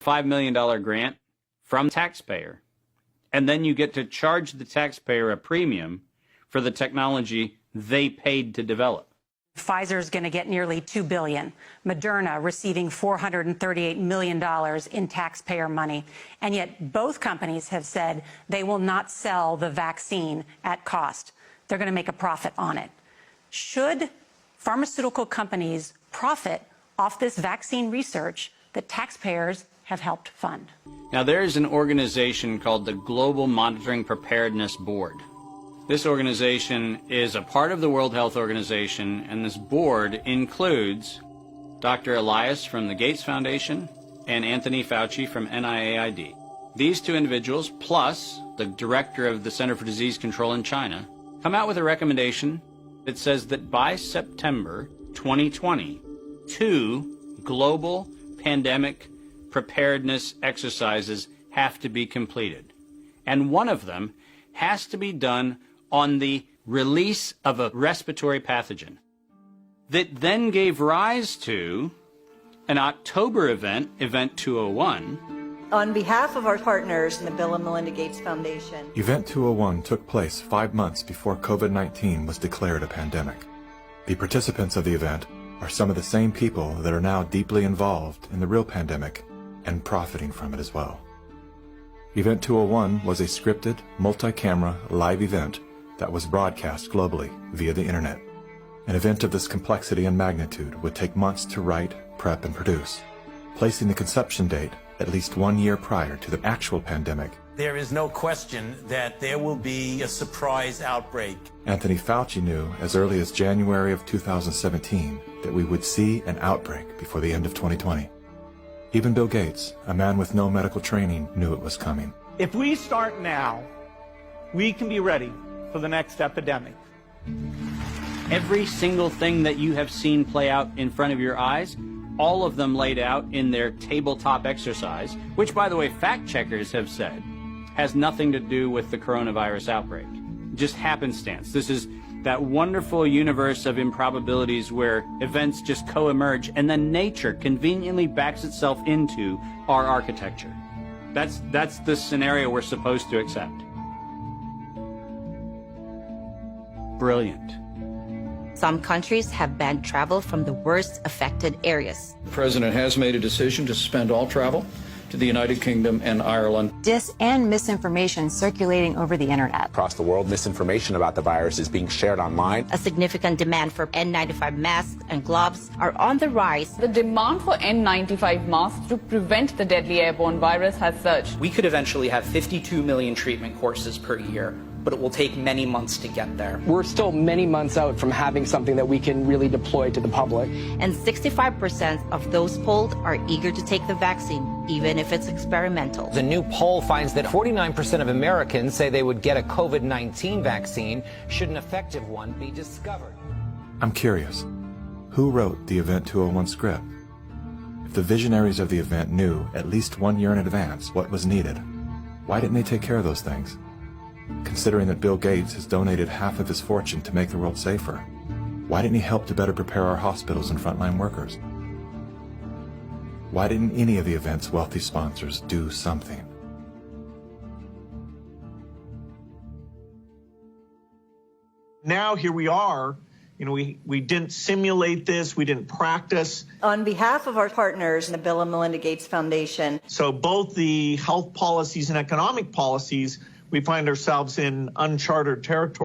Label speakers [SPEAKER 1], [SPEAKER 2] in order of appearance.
[SPEAKER 1] $5 million grant from taxpayer. And then you get to charge the taxpayer a premium for the technology they paid to develop.
[SPEAKER 2] Pfizer is going to get nearly $2 billion. Moderna receiving $438 million in taxpayer money. And yet both companies have said they will not sell the vaccine at cost. They're going to make a profit on it. Should pharmaceutical companies profit off this vaccine research that taxpayers have helped fund?
[SPEAKER 1] Now, there is an organization called the Global Monitoring Preparedness Board. This organization is a part of the World Health Organization, and this board includes Dr. Elias from the Gates Foundation and Anthony Fauci from NIAID. These two individuals, plus the director of the Center for Disease Control in China, come out with a recommendation that says that by September 2020, 2 global pandemic preparedness exercises have to be completed. And one of them has to be done on the release of a respiratory pathogen that then gave rise to an October event, Event 201.
[SPEAKER 3] On behalf of our partners in the Bill and Melinda Gates Foundation,
[SPEAKER 4] Event 201 took place 5 months before COVID-19 was declared a pandemic. The participants of the event are some of the same people that are now deeply involved in the real pandemic and profiting from it as well. Event 201 was a scripted, multi-camera, live event that was broadcast globally via the internet. An event of this complexity and magnitude would take months to write, prep, and produce, placing the conception date at least 1 year prior to the actual pandemic.
[SPEAKER 5] There is no question that there will be a surprise outbreak.
[SPEAKER 4] Anthony Fauci knew as early as January of 2017 that we would see an outbreak before the end of 2020. Even Bill Gates, a man with no medical training, knew it was coming.
[SPEAKER 6] If we start now, we can be ready for the next epidemic.
[SPEAKER 1] Every single thing that you have seen play out in front of your eyes, all of them laid out in their tabletop exercise, which, by the way, fact checkers have said has nothing to do with the coronavirus outbreak. Just happenstance. This is that wonderful universe of improbabilities where events just co-emerge and then nature conveniently backs itself into our architecture. That's the scenario we're supposed to accept. Brilliant.
[SPEAKER 7] Some countries have banned travel from the worst affected areas.
[SPEAKER 8] The President has made a decision to suspend all travel to the United Kingdom and Ireland.
[SPEAKER 9] Dis and misinformation circulating over the internet.
[SPEAKER 10] Across the world, misinformation about the virus is being shared online.
[SPEAKER 7] A significant demand for N95 masks and gloves are on the rise.
[SPEAKER 11] The demand for N95 masks to prevent the deadly airborne virus has surged.
[SPEAKER 12] We could eventually have 52 million treatment courses per year, but it will take many months to get there.
[SPEAKER 13] We're still many months out from having something that we can really deploy to the public.
[SPEAKER 7] And 65% of those polled are eager to take the vaccine, even if it's experimental.
[SPEAKER 14] The new poll finds that 49% of Americans say they would get a COVID-19 vaccine should an effective one be discovered.
[SPEAKER 4] I'm curious, who wrote the Event 201 script? If the visionaries of the event knew at least 1 year in advance what was needed, why didn't they take care of those things? Considering that Bill Gates has donated half of his fortune to make the world safer, why didn't he help to better prepare our hospitals and frontline workers? Why didn't any of the event's wealthy sponsors do something?
[SPEAKER 6] Now here we are. You know, we didn't simulate this, we didn't practice.
[SPEAKER 3] On behalf of our partners in the Bill and Melinda Gates Foundation.
[SPEAKER 6] So both the health policies and economic policies, we find ourselves in uncharted territory.